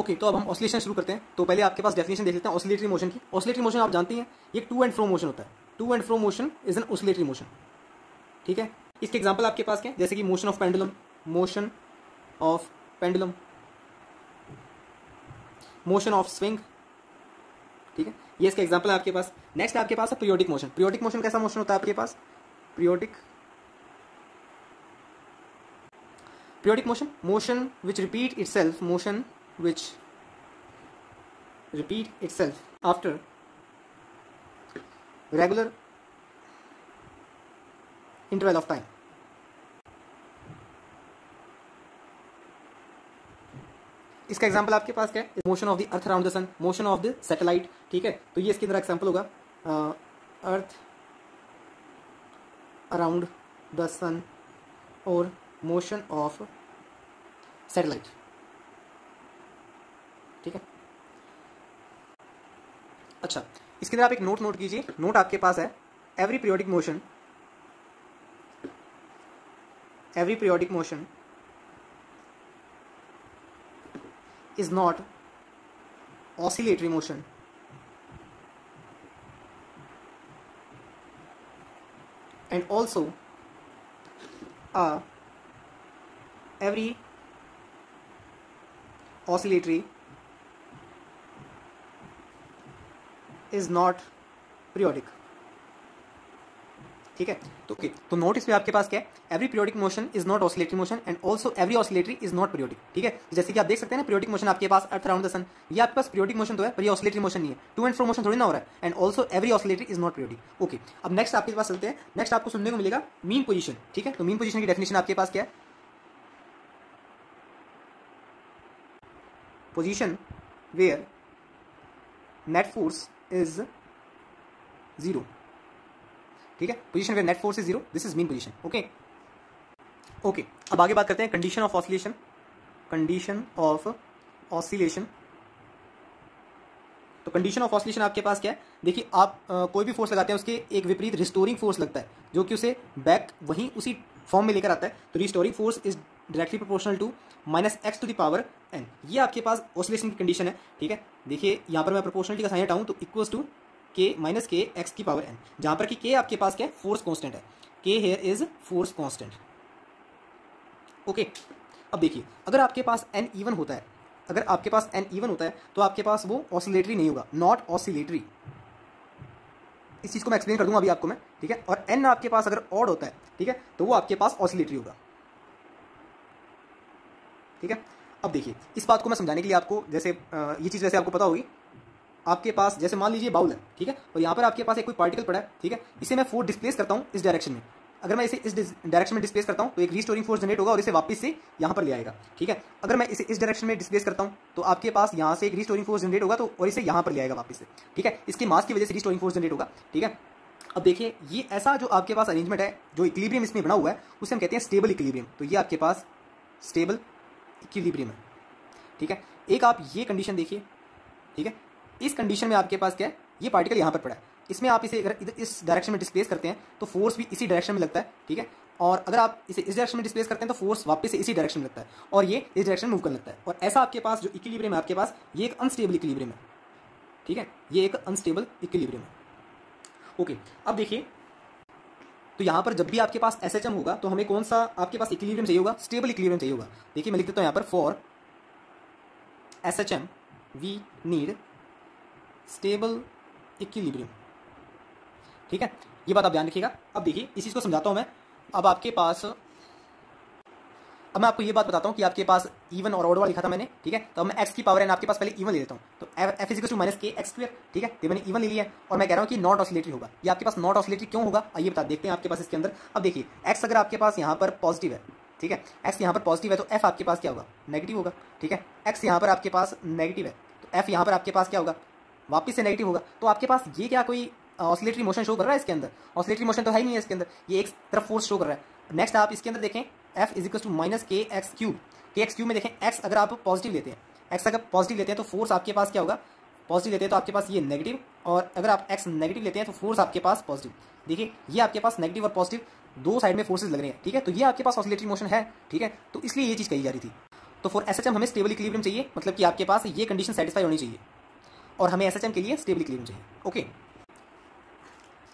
Okay, तो अब हम ऑसिलेशन शुरू करते हैं। तो पहले आपके पास डेफिनेशन देख लेते हैं ऑसिलेटरी मोशन की। ऑसिलेटरी मोशन आप जानती हैं, ये टू एंड फ्रो मोशन होता है। To and fro motion is an oscillatory motion. ठीक है, इसके एग्जांपल आपके पास क्या है, जैसे कि motion of pendulum, motion of pendulum, motion of swing. ठीक है, ये इसका एग्जांपल है आपके पास। नेक्स्ट आपके पास है पीरियोडिक मोशन। पीरियोडिक मोशन कैसा मोशन होता है आपके पास? periodic motion which repeat itself after regular interval of time। इसका एग्जांपल आपके पास क्या है? Motion of the earth around the sun, motion of the satellite. ठीक है, तो ये इसके अंदर एग्जांपल होगा अर्थ अराउंड द सन और मोशन ऑफ सैटेलाइट। ठीक है, अच्छा, इसके अंदर आप एक नोट कीजिए। नोट आपके पास है, every periodic motion is not oscillatory motion and also every oscillatory is not periodic। ठीक है, तो ओके, तो नोट इस पे आपके पास क्या है? Every periodic motion is not oscillatory motion and also every oscillatory is not periodic. ठीक है, जैसे कि आप देख सकते हैं ना, पीरियोडिक मोशन आपके पास अर्थ अराउंड द सन, ये आपके पास पीरियोडिक मोशन तो है, पर ये ऑसिलेटरी मोशन नहीं है। टू एंड फ्रो मोशन थोड़ी ना हो रहा है। And also every oscillatory is not periodic. Okay, अब नेक्स्ट आपके पास चलते हैं। नेक्स्ट आपको सुनने को मिलेगा मीन पोजीशन। ठीक है, तो मीन पोजीशन की डेफिनेशन आपके पास क्या है? Position where net force is zero. ठीक है, position where net force is zero, this is mean position. Okay, अब आगे बात करते हैं condition of oscillation. Condition of oscillation, तो कंडीशन ऑफ ऑसिलेशन आपके पास क्या है? देखिए, आप कोई भी फोर्स लगाते हैं, उसके एक विपरीत रिस्टोरिंग फोर्स लगता है, जो कि उसे बैक वहीं उसी फॉर्म में लेकर आता है। तो restoring force is directly proportional to -x to the power n। ये आपके पास ऑसिलेशन की कंडीशन है। ठीक है, देखिए यहाँ पर मैं प्रोपोर्शनलिटी का साइन हटाऊं तो equals to k minus k x की पावर n, जहां पर कि k आपके पास क्या है? फोर्स कांस्टेंट है। k here is force constant. Okay, अब देखिए, अगर आपके पास n इवन होता है, तो आपके पास वो ऑसिलेटरी नहीं होगा, नॉट ऑसिलेटरी। इस चीज को मैं एक्सप्लेन कर दूंगा अभी आपको मैं। ठीक है, और n आपके पास अगर ऑड होता है, ठीक है, तो वो आपके पास ऑसिलेटरी होगा। ठीक है, अब देखिए, इस बात को मैं समझाने के लिए आपको, जैसे ये चीज वैसे आपको पता होगी, आपके पास जैसे मान लीजिए बाउल है। ठीक है, और यहाँ पर आपके पास एक कोई पार्टिकल पड़ा है। ठीक है, इसे मैं फोर्स डिस्प्लेस करता हूँ इस डायरेक्शन में। अगर मैं इसे इस डायरेक्शन में डिस्प्लेस करता हूँ तो एक रीस्टोरिंग फोर्स जनरेट होगा और इसे वापस से यहाँ पर ले आएगा। ठीक है, अगर मैं इसे इस डायरेक्शन में डिस्प्लेस करता हूँ तो आपके पास यहाँ से एक रीस्टोरिंग फोर्स जनरेट होगा, तो और इसे यहाँ पर ले आएगा वापस से। ठीक है, इसके मास की वजह से रीस्टोरिंग फोर्स जनरेट होगा। ठीक है, अब देखिए, ये ऐसा जो आपके पास अरेंजमेंट है, जो इक्विलिब्रियम इसमें बना हुआ है, उसे हम कहते हैं स्टेबल इक्विलिब्रियम। तो ये आपके पास स्टेबल इक्विलिब्रियम है। ठीक है, एक आप ये कंडीशन देखिए। ठीक है, इस कंडीशन में आपके पास क्या है? ये पार्टिकल यहाँ पर पड़ा है, इसमें आप इसे अगर इधर इस डायरेक्शन में डिस्प्लेस करते हैं तो फोर्स भी इसी डायरेक्शन में लगता है। ठीक है, और अगर आप इसे इस डायरेक्शन में डिस्प्लेस करते हैं तो फोर्स वापस से इसी डायरेक्शन में लगता है और ये इस डायरेक्शन में मूव करने लगता है। और ऐसा आपके पास जो इक्विलिब्रियम है आपके पास, ये एक अनस्टेबल इक्विलिब्रियम है। ठीक है, ये एक अनस्टेबल इक्विलिब्रियम है। ओके, अब देखिए, तो यहाँ पर जब भी आपके पास SHM होगा तो हमें कौन सा आपके पास इक्विलिब्रियम चाहिए होगा? स्टेबल इक्विलिब्रियम चाहिए होगा। देखिए, मैं लिख देता हूँ यहाँ पर, for SHM we need stable equilibrium. ठीक है, ये बात आप ध्यान रखिएगा। अब देखिए, इस चीज को समझाता हूं मैं। अब आपके पास, अब मैं आपको ये बात बताता हूं कि आपके पास इवन और ऑड वाला लिखा था मैंने। ठीक है, तो अब मैं x की पावर n आपके पास पहले इवन ले लेता हूं, तो f is minus k x square. ठीक है, तो मैंने इवन ले लिया है और मैं कह रहा हूं कि नॉट ऑसिलेटरी होगा। ये आपके पास नॉट ऑसिलेटरी क्यों होगा, आइए बता देखते हैं आपके पास इसके अंदर। अब देखिए, x अगर आपके पास यहाँ पर पॉजिटिव है, ठीक है, x यहाँ पर पॉजिटिव है, तो f आपके पास क्या होगा? नेगेटिव होगा। ठीक है, x यहाँ पर आपके पास नेगेटिव है, तो f यहाँ पर आपके पास क्या होगा? वापस से नेगेटिव होगा। तो आपके पास ये क्या कोई ऑसिलेटरी मोशन शो कर रहा है इसके अंदर? ऑसिलेटरी मोशन तो है ही नहीं है इसके अंदर, ये एक तरफ फोर्स शो कर रहा है। नेक्स्ट आप इसके अंदर देखें, f is equal to minus k x cube. K x cube में देखें, x अगर आप पॉजिटिव लेते हैं, x अगर पॉजिटिव लेते हैं तो फोर्स आपके पास क्या होगा? पॉजिटिव लेते हैं तो आपके पास ये नेगेटिव, और अगर आप x नेगेटिव लेते हैं तो फोर्स आपके पास पॉजिटिव। देखिए, ये आपके पास नेगेटिव और पॉजिटिव दो साइड में फोर्सेज लग रहे हैं। ठीक है, तो ये आपके पास ऑसिलेटरी मोशन है। ठीक है, तो इसलिए ये चीज़ कही जा रही थी। तो फॉर SHM हमें स्टेबल इक्विलिब्रियम चाहिए, मतलब कि आपके पास ये कंडीशन सेटिस्फाई होनी चाहिए और हमें SHM के लिए स्टेबल इक्विलिब्रियम चाहिए। ओके,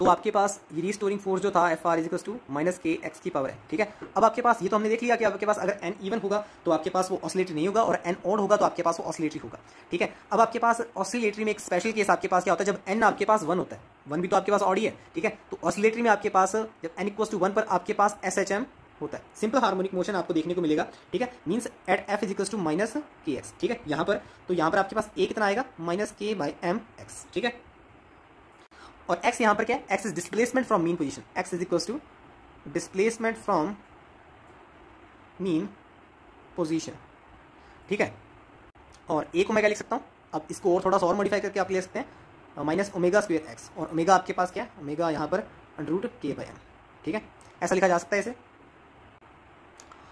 तो आपके पास ये रीस्टोरिंग फोर्स जो था FR इजिकल्स to minus k x की पावर है। ठीक है, अब आपके पास ये तो हमने देख लिया कि आपके पास अगर n इवन होगा तो आपके पास वो ऑसिलेटरी नहीं होगा और n ऑड होगा तो आपके पास वो ऑसिलेटरी होगा। ठीक है, अब आपके पास ऑसिलेटरी में एक स्पेशल केस आपके पास क्या होता है, जब n आपके पास 1 होता है, 1 भी तो आपके पास ऑड ही है। ठीक है, तो ऑसिलेटरी में आपके पास जब n इक्वल्स टू 1 पर आपके पास SHM होता है, सिंपल हार्मोनिक मोशन आपको देखने को मिलेगा। ठीक है, means at f equals to minus k x. ठीक है, यहाँ पर तो यहाँ पर आपके पास a कितना आएगा माइनस के बाई एम एक्स। ठीक है, और x यहाँ पर क्या है, x is displacement from mean position, x is equals to displacement from mean position. ठीक है, और a को मैं क्या लिख सकता हूँ, अब इसको और थोड़ा सा और मॉडिफाई करके आप ले सकते हैं माइनस ओमेगा स्क्वायर एक्स, और ओमेगा आपके पास क्या है, ओमेगा यहाँ पर अंडर के बाई एम। ठीक है, ऐसा लिखा जा सकता है इसे।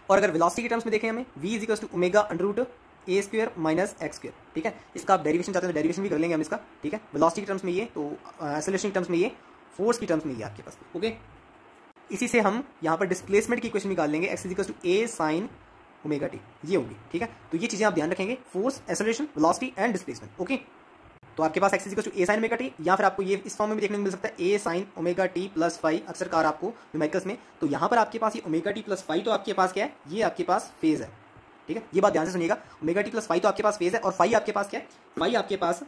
और अगर वेलोसिटी के टर्म्स में देखें हमें v is equals to omega under a square minus x square. ठीक है, इसका आप डेरिवेशन चाहते हैं तो डेरिवेशन भी कर लेंगे हम इसका। ठीक है, वेलोसिटी के टर्म्स में ये, तो एक्सेलरेशन के टर्म्स में ये, फोर्स की टर्म्स में ये आपके पास। ओके, इसी से हम यहाँ पर डिस्प्लेसमेंट की इक्वेशन निकाल लेंगे, x is equals to a sine omega t, ये होगी। ठीक है, तो ये चीजें आप ध्यान रखेंगे, force, acceleration, velocity and displacement. Okay, तो आपके पास x is equals to a sine omega t, या फिर आपको ये इस फॉर्म में भी देखने को मिल सकता है A sine omega t plus phi, अक्सर कार आपको न्यूमेरिकल्स में। तो यहाँ पर आपके पास ये ओमेगा टी प्लस फाई तो आपके पास क्या है, ये आपके पास फेज है। ठीक है, ये बात ध्यान से सुनिएगा, ओमेगा टी प्लस फाई तो आपके पास फेज है, और फाई आपके पास क्या है, फाई आपके पास,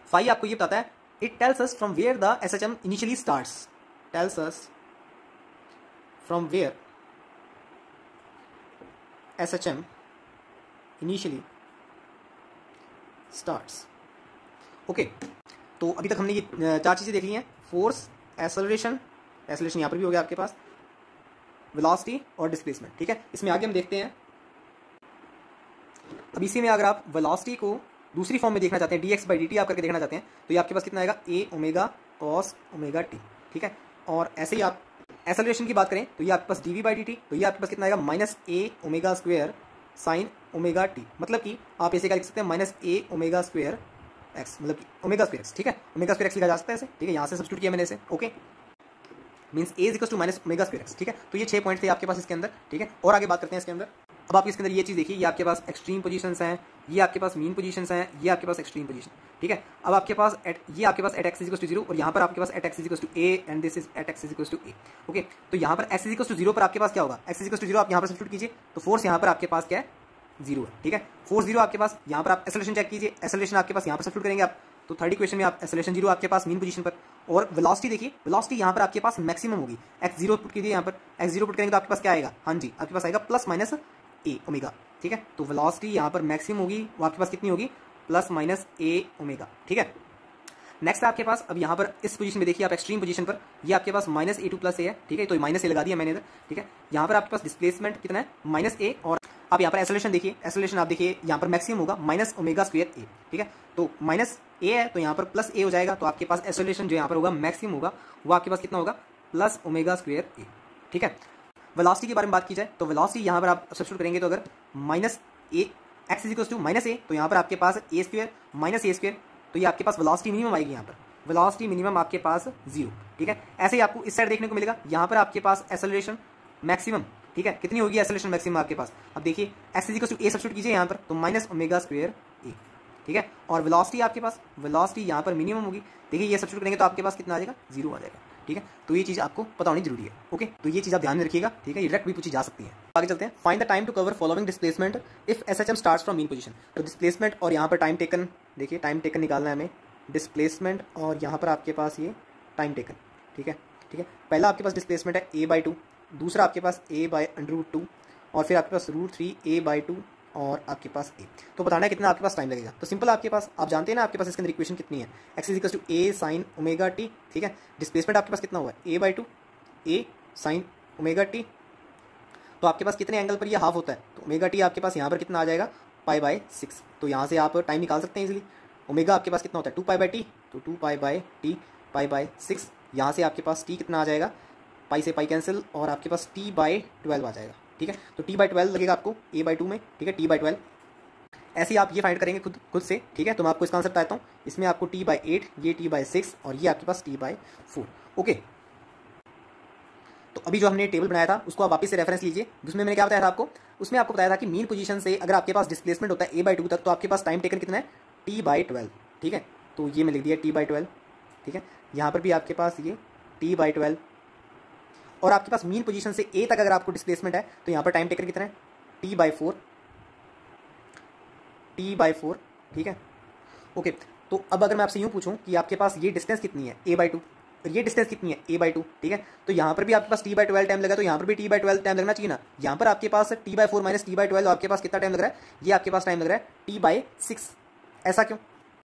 फाई आपको ये बताता है, it tells us from where the SHM initially starts, tells us from where SHM initially starts. Okay, तो अभी तक हमने ये 4 चीजें देख ली हैं, फोर्स, एक्सेलरेशन, एक्सेलरेशन यहाँ पर भी हो गया आपके पास, वेलोसिटी और डिस्प्लेसमेंट। ठीक है, इसमें आगे हम देखते हैं, अब इसी में अगर आप वेलोसिटी को दूसरी फॉर्म में देखना चाहते हैं, dx बाई dt आप करके देखना चाहते हैं, तो ये आपके पास कितना आएगा, a omega cos omega t. ठीक है, और ऐसे ही आप एक्सेलरेशन की बात करें तो ये आपके पास dv बाई dt, तो ये आपके पास कितना आएगा minus a omega square sine omega T, मतलब कि आप ऐसे क्या लिख सकते हैं, minus a omega square x, मतलब कि ओमेगा स्क्वायर एक्स। ठीक है, ओमेगा स्क्वायर एक्स लिखा जा सकता है ऐसे। ठीक है, यहाँ से सब्स्टिट्यूट किया मैंने इसे। Okay, means a equals to minus omega square x. ठीक है, तो ये 6 पॉइंट थे आपके पास इसके अंदर। ठीक है, और आगे बात करते हैं इसके अंदर। अब आप इसके अंदर ये चीज़ देखिए, ये आपके पास एक्सट्रीम पोजीशंस हैं, ये आपके पास मीन पोजीशंस हैं, ये आपके पास एक्सट्रीम पोजीशन। ठीक है, अब आपके पास ये आपके पास एट एक्स इक्वल्स टू 0, और यहाँ पर आपके पास at x equals to a and this is at x equals to a। Okay, तो यहाँ पर x इक्वल्स टू 0 पर आपके पास क्या होगा, x इक्वल्स टू 0 आप यहाँ पर सब्स्टिट्यूट कीजिए, तो फोर्स यहाँ पर आपके पास क्या है, 0 है। ठीक है, फोर्स 0 आपके पास, यहाँ पर आप एक्सेलरेशन चेक कीजिए, एक्सेलरेशन आपके पास यहाँ पर सब्स्टिट्यूट करेंगे आप, तो थर्ड इक्वेशन में आप एक्सेलरेशन 0 आपके पास मीन पोजीशन पर, और वेलोसिटी देखिए, वेलोसिटी यहाँ पर आपके पास मैक्सिमम होगी, x0 पुट कीजिए, यहाँ पर x0 पुट करेंगे तो आपके पास क्या आएगा, हाँ जी, आपके पास आएगा प्लस माइनस a ओमेगा। ठीक है, तो वेलोसिटी यहाँ पर मैक्सिमम होगी, वो आपके पास कितनी होगी, प्लस माइनस a ओमेगा। ठीक है, नेक्स्ट आपके पास, अब यहाँ पर इस पोजीशन में देखिए आप एक्सट्रीम पोजीशन पर, ये आपके पास माइनस a2 प्लस a है। ठीक है, तो माइनस a लगा दिया मैंने इधर। ठीक है, यहाँ पर आपके पास डिस्प्लेसमेंट कितना है, माइनस a, और आप यहाँ पर एक्सेलरेशन देखिए, एक्सेलरेशन आप देखिए यहाँ पर मैक्सिमम होगा माइनस ओमेगा स्क्वायर a। ठीक है, तो माइनस a है तो यहाँ पर प्लस a हो जाएगा, तो आपके पास एक्सेलरेशन जो यहाँ पर होगा मैक्सिमम होगा, वो आपके पास कितना होगा, प्लस ओमेगा स्क्वायर a। ठीक है, वेलोसिटी के बारे में बात की जाए तो वेलोसिटी यहाँ पर आप सब्स्टिट्यूट करेंगे तो अगर minus a x is equals to minus a, तो यहाँ पर आपके पास a square minus a square, तो ये आपके पास वेलोसिटी मिनिमम आएगी, यहाँ पर वेलोसिटी मिनिमम आपके पास 0। ठीक है, ऐसे ही आपको इस साइड देखने को मिलेगा, यहाँ पर आपके पास एक्सेलरेशन मैक्सिमम, ठीक है, कितनी होगी एक्सेलरेशन मैक्सिमम आपके पास, अब देखिए x is equals to a substitute कीजिए यहाँ पर, तो माइनस ओमेगा स्क्वायर a। ठीक है, और वेलोसिटी आपके पास, वेलोसिटी यहाँ पर मिनिमम होगी, देखिए ये सब्स्टिट्यूट करेंगे तो आपके पास कितना आ जाएगा, 0 आ जाएगा। ठीक है, तो ये चीज़ आपको पता होनी जरूरी है। ओके, तो ये चीज़ आप ध्यान में रखिएगा। ठीक है, ये डायरेक्ट भी पूछी जा सकती है। आगे चलते हैं, find the time to cover following displacement if SHM starts from mean position. तो डिस्प्लेसमेंट और यहाँ पर टाइम टेकन, देखिए टाइम टेकन निकालना है हमें, डिस्प्लेसमेंट और यहाँ पर आपके पास ये टाइम टेकन। ठीक है, ठीक है, पहला आपके पास डिस्प्लेसमेंट है a/2, दूसरा आपके पास a/√2, और फिर आपके पास √3 a/2 और आपके पास a। तो बताना है कितना आपके पास टाइम लगेगा। तो सिंपल आपके पास, आप जानते हैं ना आपके पास इसके अंदर इक्वेशन कितनी है, x equals to a sine omega t. ठीक है, डिस्प्लेसमेंट आपके पास कितना हुआ है, a/2 a sine omega T, तो आपके पास कितने एंगल पर ये हाफ होता है, तो ओमेगा टी आपके पास यहाँ पर कितना आ जाएगा, π/6। तो यहाँ से आप टाइम निकाल सकते हैं इजीली। ओमेगा आपके पास कितना होता है, 2π/t, तो 2π/t π/6, यहाँ से आपके पास t कितना आ जाएगा, पाई से पाई कैंसिल, और आपके पास t/12 आ जाएगा। ठीक है, तो t/12 लगेगा आपको a/2 में। ठीक है, t/12 ऐसे ही आप ये फाइंड करेंगे खुद से। ठीक है, तो मैं आपको इसका आंसर बताता हूँ, इसमें आपको t/8, ये t/6 और ये आपके पास t/4। ओके, तो अभी जो हमने टेबल बनाया था उसको आप वापस से रेफरेंस लीजिए, जिसमें मैंने क्या बताया था आपको, उसमें आपको बताया था कि मीन पोजीशन से अगर आपके पास डिस्प्लेसमेंट होता है a/2 तक, तो आपके पास टाइम टेकन कितना है, t/12, ठीक है। तो ये मैं लिख दिया t/12, ठीक है। यहाँ पर भी आपके पास ये t/12, और आपके पास मीन पोजीशन से a तक अगर आपको डिस्प्लेसमेंट है तो यहाँ पर टाइम टेकन कितना है, t/4, ठीक है। ओके, तो अब अगर मैं आपसे यूँ पूछूं कि आपके पास ये डिस्टेंस कितनी है a/2, और ये डिस्टेंस कितनी है a/2, ठीक है। तो यहाँ पर भी आपके पास t/12 टाइम लगा, तो यहाँ पर भी t/12 टाइम लगना चाहिए ना। यहाँ पर आपके पास t/4 माइनस t/12, आपके पास कितना टाइम लग रहा है, ये आपके पास टाइम लग रहा है t/6। ऐसा क्यों?